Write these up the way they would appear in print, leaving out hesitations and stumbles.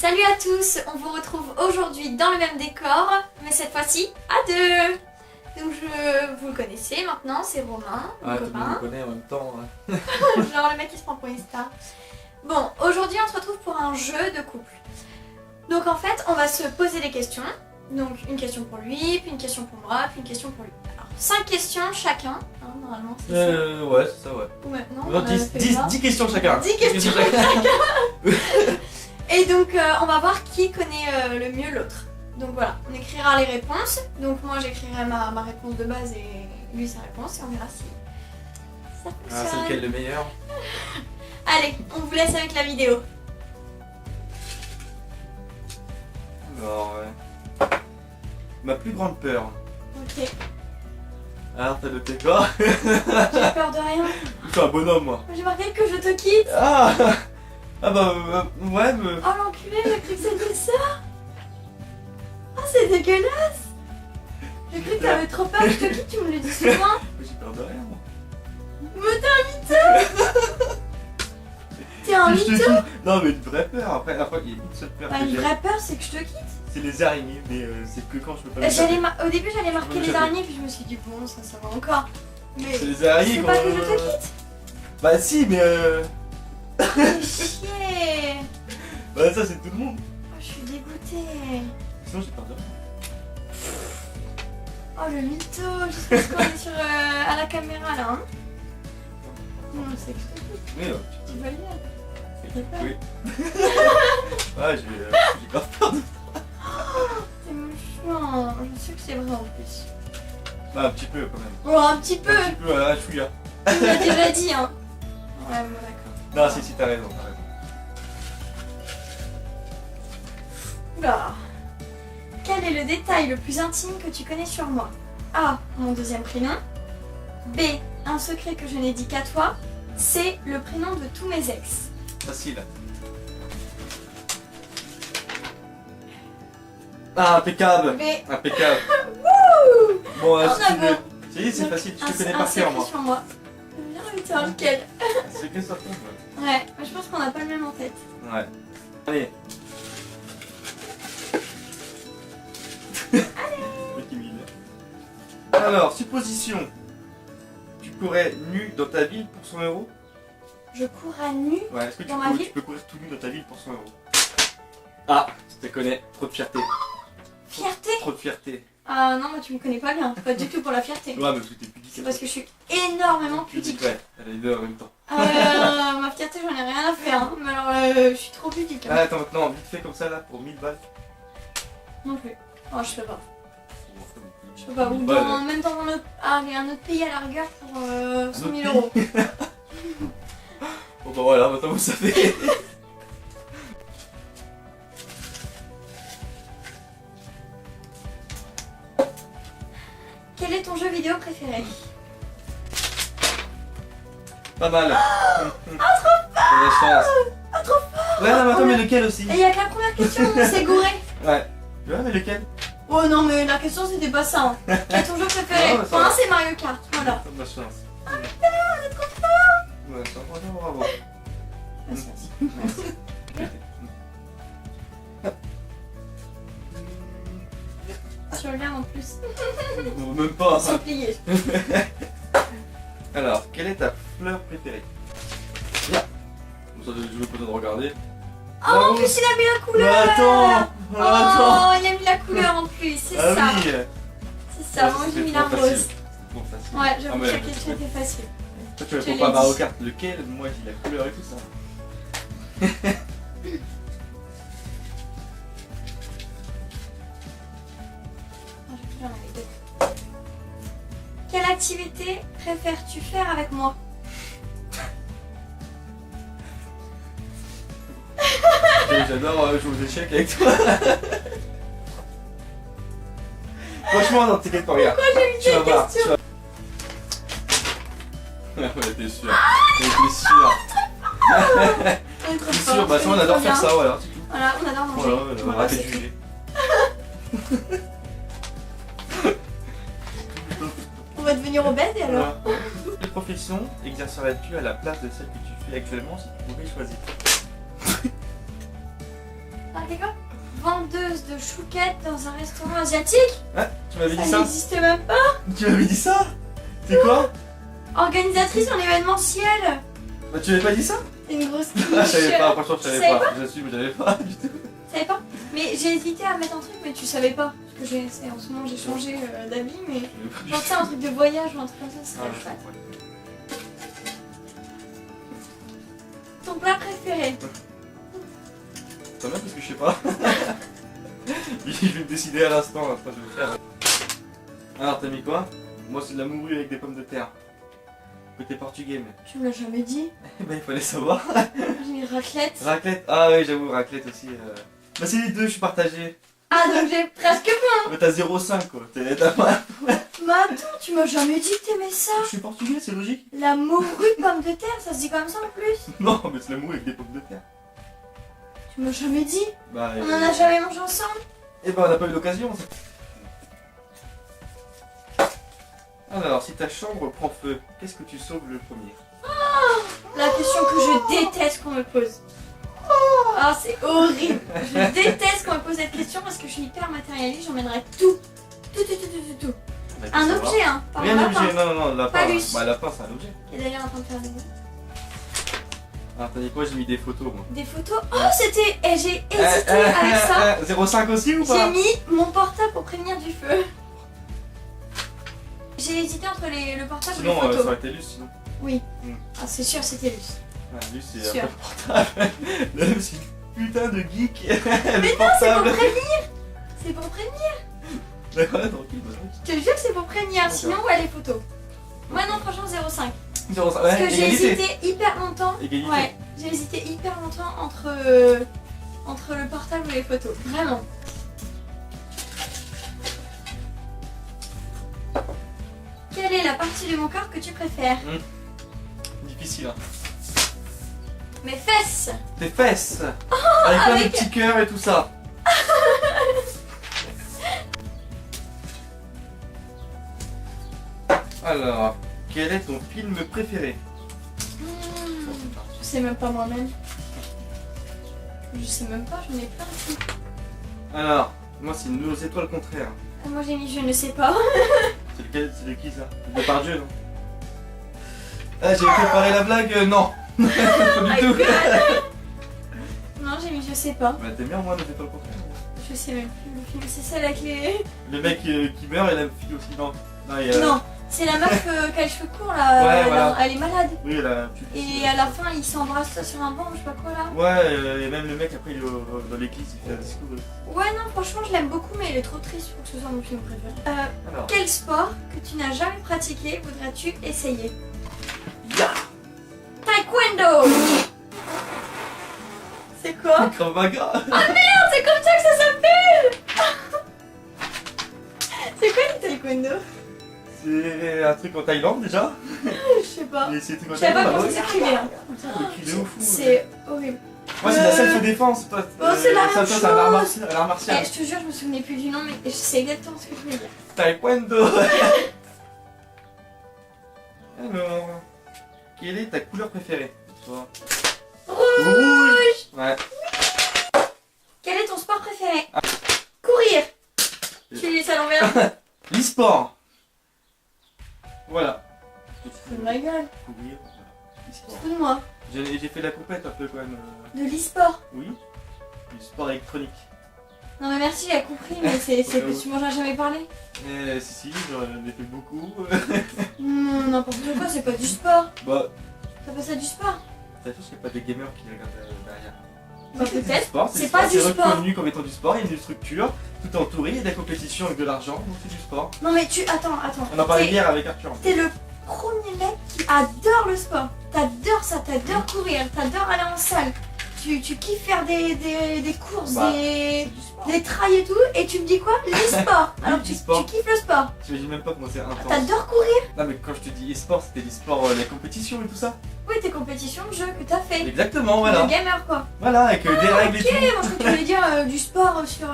Salut à tous, on vous retrouve aujourd'hui dans le même décor, mais cette fois-ci à deux. Donc vous le connaissez maintenant, c'est Romain, mon copain. Tout le monde le connaît en même temps. Ouais. Genre le mec qui se prend pour une star. Bon, aujourd'hui on se retrouve pour un jeu de couple. Donc en fait, on va se poser des questions. Donc une question pour lui, puis une question pour moi, puis une question pour lui. Alors 5 questions chacun, hein, normalement c'est ça. Ouais, c'est ça, ouais. Ouais, non, Non, 10 questions chacun. 10 questions chacun. Et donc on va voir qui connaît le mieux l'autre. Donc voilà, on écrira les réponses. Donc moi j'écrirai ma réponse de base et lui sa réponse et on verra si ça fonctionne. Ah, c'est lequel le meilleur? Allez, on vous laisse avec la vidéo. Alors, ouais. Ma plus grande peur. Ok. Alors, t'as noté quoi? J'ai peur de rien. Je suis un bonhomme, moi. J'ai marqué que je te quitte. Ah bah, ouais, mais... Oh l'enculé, j'ai cru que c'était ça. Oh c'est dégueulasse. J'ai cru que t'avais trop peur que je te quitte, tu me le dis souvent. J'ai peur de rien, moi. Mais t'es un mytho. T'es un Je te mytho. quitte. Non, mais une vraie peur. Après, il y a une seule peur Bah, que une j'ai. vraie peur c'est que je te quitte. C'est les araignées, mais c'est que quand je peux pas les taper. Au début j'allais marquer les J'avais- araignées puis je me suis dit bon ça va encore. Mais C'est les araignées c'est quand... pas que je te quitte. Bah si, mais Fais chier. Bah ça, c'est tout le monde. Oh, je suis dégoûtée. Sinon, j'ai peur de rien. Oh le mytho, juste parce qu'on est sur, à la caméra là. Hein. Non, c'est que je te quitte. Mais Tu vois bien. C'est pas. oui. Ouais, j'ai grave peur de... C'est méchant. Je sais que c'est vrai en plus. Bah, un petit peu quand même. Bon, un petit peu. Un petit peu, à la chouïa. Tu me l'as déjà dit, hein. Ouais, bon, d'accord. Non, si, t'as raison, t'as raison. Oula. Quel est le détail le plus intime que tu connais sur moi? A. Mon deuxième prénom. B. Un secret que je n'ai dit qu'à toi. C. Le prénom de tous mes ex. Facile. Ah, impeccable. B. Impeccable. Wouh. Bon, On si a tu veux... bon. Si, c'est facile, tu te connais Un par cœur, secret moi. sur moi. Bien, putain, lequel? C'est que ça tombe. Ouais, mais je pense qu'on n'a pas le même en tête. Ouais. Allez. Petit mille. Alors, supposition. Tu courais nu dans ta ville pour 100 €? Je cours à nu. Ouais, est-ce que Dans ma ville? tu peux courir tout nu dans ta ville pour 100 €? Ah, je te connais. Trop de fierté. Fierté? Trop de fierté. Ah non, moi tu me connais pas bien. Pas du tout pour la fierté. Ouais, mais parce que t'es pudique. C'est parce que je suis énormément pudique. Ouais, elle a les deux en même temps. Ma fierté, j'en ai rien à faire. Hein. Mais alors, je suis trop pudique. Ah, Hein. attends, maintenant, vite fait comme ça là pour 1000 balles. Non plus. Oh, je peux pas. Je Je peux pas. Ou même dans un autre pays à la rigueur pour 100 000 €. Bon bah voilà, maintenant vous savez. Quel est ton jeu vidéo préféré? Pas mal. Ah, trop fort. De la chance. Ah, trop fort. Ouais, non, mais attends, mais lequel aussi? Et il y a que la première question où on s'est gouré. Ouais. Ouais, mais lequel? Oh non, mais la question c'était pas ça. Hein. Quel est ton jeu préféré? Non, mais ça Pour va. un, c'est Mario Kart. Voilà. De la chance. Oh putain, on est trop fort. Ouais, ça va, bravo. Merci. Tu regardes en plus. Non, même pas. Sans plier. Alors, quelle est ta fleur préférée? Bien. Comme ça, je veux peut-être regarder. Oh, en plus il a mis la couleur. Attends. Oh, il a mis la couleur en plus, c'est Ah ça. oui. C'est ça, moi j'ai mis la rose. C'est trop facile. Ouais, Ah, j'avoue que mais la question était facile. Toi, tu je réponds l'ai pas à dit. Mario Kart. Lequel? Moi, j'ai la couleur et tout ça. Oh, j'ai plus j'en avais deux. Quelle activité préfères-tu faire avec moi? J'adore jouer aux échecs avec toi. Franchement, non, t'inquiète pas, regarde. Pourquoi j'ai mis Tu vas cette voir. question? Ouais, t'es sûr. T'es sûr. On est trop T'es fort, sûr. Bah, ça, on c'est adore trop faire bien. ça, voilà. c'est tout. Voilà, on adore manger. Voilà, Voilà, arrêtez c'est de tout. juger. On va devenir obèse et alors? Voilà. Quelle profession exercerais-tu à la place de celle que tu fais actuellement si tu pouvais choisir? Marqué quoi? Vendeuse de chouquettes dans un restaurant asiatique? Ah, tu m'avais dit Ça ça? n'existe même pas. Tu m'avais dit ça? C'est quoi? Organisatrice en événementiel. Bah tu m'avais pas dit ça? C'est une grosse quiche. Ah, je savais pas, franchement je Tu savais savais pas. J'assume, je savais pas du tout. Tu savais pas? Mais j'ai hésité à mettre un truc, mais tu savais pas. Parce que en ce moment j'ai changé d'avis, mais je pensais à un truc de voyage ou un truc comme ça, c'est Ah, très je chouette. comprends. Ton plat préféré? Ça va parce que je sais pas. Je vais me décider à l'instant, là, je vais faire. Alors t'as mis quoi? Moi c'est de la morue avec des pommes de terre. Côté portugais mais. Tu me l'as jamais dit. Bah il fallait savoir. J'ai mis raclette. Raclette, ah oui j'avoue raclette aussi. Bah c'est les deux, je suis partagé. Ah donc j'ai presque pas. Mais t'as 0,5 quoi. T'as pas. Mais attends, tu m'as jamais dit que t'aimais ça. Je suis portugais, c'est logique. La morue pomme de terre, ça se dit comme ça en plus. Non mais c'est la morue avec des pommes de terre. Tu m'as jamais dit. Bah On en a jamais mangé ensemble. Et bah on n'a pas eu l'occasion. Alors si ta chambre prend feu, qu'est-ce que tu sauves le premier? La question que je déteste qu'on me pose. Ah c'est horrible. Je déteste qu'on me pose cette question parce que je suis hyper matérialiste, j'emmènerai tout. Tout. Bah, Un faut savoir. objet hein, pas Rien un d'objet, lapin. non, lapin. Pas Lucie. Bah, lapin, c'est un objet. Et d'ailleurs en train de faire des mots. Alors, t'as dit quoi? J'ai mis des photos, moi. Des photos. Oh c'était. Et j'ai hésité avec ça. 0,5 aussi ou J'ai pas? mis mon portable pour prévenir du feu. J'ai hésité entre le portable et les Sinon, ça photos. aurait été Luce, sinon. Oui. Mm. Ah c'est sûr c'était Luce. Luce, c'est Sûr. un peu portable. Même c'est une putain de geek. Mais Le non c'est pour portable. prévenir. C'est pour prévenir. D'accord, tranquille, bah, Je te jure que c'est pour prévenir. Sinon ouais les photos. Moi non franchement 0,5. 0,5. Parce que Ouais, j'ai égalité. hésité hyper longtemps. Égalité. Ouais, j'ai hésité hyper longtemps entre le portable et les photos. Vraiment. Quelle est la partie de mon corps que tu préfères? Difficile, hein. Mes fesses. Tes fesses. Avec plein de avec- petits cœurs et tout ça. Alors, quel est ton film préféré? Je sais même pas moi-même. Je sais même pas, j'en ai plein. Alors, moi c'est Nos étoiles contraires. Moi j'ai mis je ne sais pas. C'est lequel? C'est de qui ça? De Pardieu, non? Ah, j'ai préparé la blague, non. Pas du tout. Non j'ai mis je sais pas. Bah t'aimes bien moi Nos étoiles contraires? Je sais même plus le film. C'est celle avec les... Le mec qui meurt et la fille aussi, non? Non, il y a... Non, c'est la meuf qui a les cheveux courts là. Ouais, voilà. Elle est malade. Oui, la... Et à la fin, ils s'embrassent sur un banc, je sais pas quoi là. Ouais, et même le mec après il est dans l'église, il fait un discours. Ouais, non, franchement, je l'aime beaucoup, mais il est trop triste pour que ce soit mon film préféré. Alors, Quel sport que tu n'as jamais pratiqué voudrais-tu essayer? ya! Taekwondo. C'est quoi? Krav Maga. Ah merde, c'est comme ça que ça s'appelle. C'est quoi le taekwondo? C'est un truc en Thaïlande déjà. Je sais pas. Et c'est un truc en Je savais pas Thaïlande. comment ça s'écrivait. Hein. Le cri de ouf. C'est horrible. Moi c'est la self-défense. Toi, c'est la toi, même toi, t'as un art chose. martial. Un art Eh, martial. je te jure, je me souvenais plus du nom, mais je sais exactement ce que je voulais dire. Taekwondo. Alors, quelle est ta couleur préférée? Toi. Rouge. Ouais. Quel est ton sport préféré? Courir. Tu lis ça à l'envers. L'e-sport. Voilà. Tu te fous de ma gueule. Courir. Tu te E-sport. fous de moi. J'ai fait la compète un peu quand même. De l'e-sport. Oui. Du sport électronique. Non mais merci, j'ai compris, mais c'est que tu m'en as jamais parlé. Si, j'en ai fait beaucoup. N'importe quoi, c'est pas du sport. Bah, T'appelles ça du sport? t'as sûr qu'il n'y a pas des gamers qui regardent derrière? Bah C'est du peut-être. sport, C'est pas du C'est sport. reconnu comme étant du sport, il y a une structure, tout entouré, il y a des compétitions avec de l'argent, donc c'est du sport. Non mais tu... Attends. On en parlait T'es- hier avec Arthur. T'es le premier mec qui adore le sport. T'adores ça, t'adores courir, t'adores aller en salle. Tu kiffes faire des courses, Bah, des C'est du sport. trails et tout, et tu me dis quoi? L'e-sport. Alors tu l'e-sport. kiffes le sport. T'imagines même pas comment c'est intense. T'adores courir. Non mais quand je te dis e-sport, c'était l'e-sport, les compétitions et tout ça. Oui, tes compétitions de jeu que t'as fait. Exactement, voilà. Le gamer quoi. Voilà, avec des règles et Ok, tout. moi je crois que tu voulais dire du sport sur...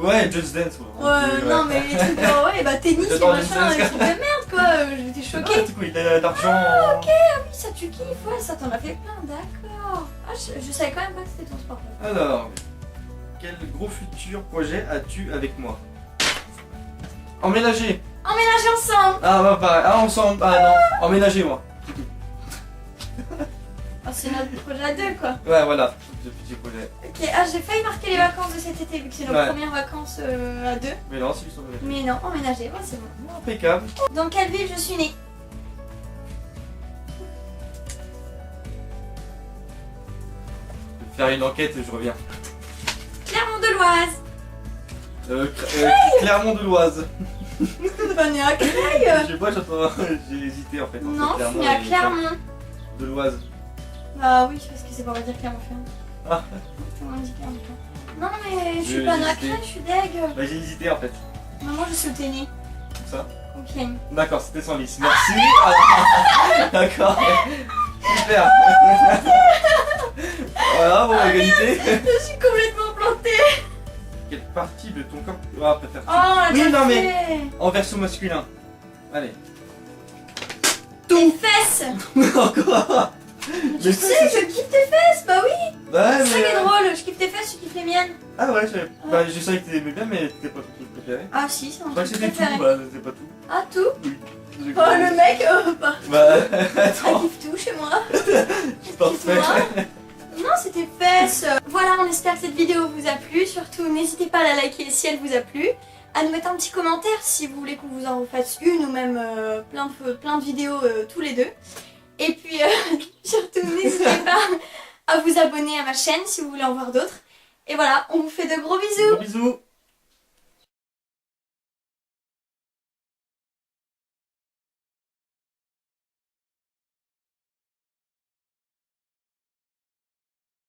Ouais, Just Dance. Ouais, non mais les trucs, ouais, bah tennis et J'adore machin, Just les Dance. trucs de merde quoi, j'étais Ah, choquée. du coup, il a d'argent. Oui, ça tu kiffes, ouais, ça t'en a fait plein, d'accord. Ah, je savais quand même pas que c'était ton sport. Alors, quel gros futur projet as-tu avec moi? Emménager. Emménager ensemble. Ah bah pareil, ah ensemble, ah non, emménager moi. Oh, c'est notre projet à deux quoi. Ouais voilà, le petit projet. Ok, ah j'ai failli marquer les vacances de cet été vu que c'est nos Ouais. premières vacances à deux. Mais non, c'est juste emménager. Mais non, emménager, ouais, c'est bon. Impeccable. Dans quelle ville je suis née? Je vais faire une enquête et je reviens. Clermont-de-Loise. Clermont-de-Loise. Bah, on est à Creil. Je sais pas, j'ai hésité en fait. entre Non, je suis Clermont née à et Clermont. De l'Oise. Bah oui, parce que c'est pas dire Clermont-Ferrand. Ah. Tout le monde dit Clermont-Ferrand. Non mais je suis J'ai pas née à hésité. Creil, je suis deg. Bah j'ai hésité en fait. Maman, je suis où t'es née. Comme ça. Ok. D'accord, c'était sans lisse. Merci. Ah, d'accord. Super. Voilà, bon, égalité. Je suis complètement plantée. Quelle partie de ton corps ah, peut faire Oh, on a Oui, déjà non, fait. en verso masculin. Allez. Tes fesses. Encore. Tu sais, je kiffe tes fesses, bah oui. Ouais, C'est ça qui est mais. drôle, je kiffe tes fesses, tu kiffes les miennes. Ah ouais, bah, je savais que t'aimais bien, mais c'était pas ton truc préféré. Ah si, c'est Je mon crois que truc c'était tout, préféré. bah c'était pas tout. Ah tout. Oui. J'ai Oh compris. le mec, bah, Bah, elle attends, kiffe tout chez moi. parfait. Non, c'était fesses. Voilà, on espère que cette vidéo vous a plu. Surtout, n'hésitez pas à la liker si elle vous a plu. À nous mettre un petit commentaire si vous voulez qu'on vous en refasse une ou même plein de vidéos tous les deux. Et puis, surtout, n'hésitez pas à vous abonner à ma chaîne si vous voulez en voir d'autres. Et voilà, on vous fait de gros bisous. Gros bisous.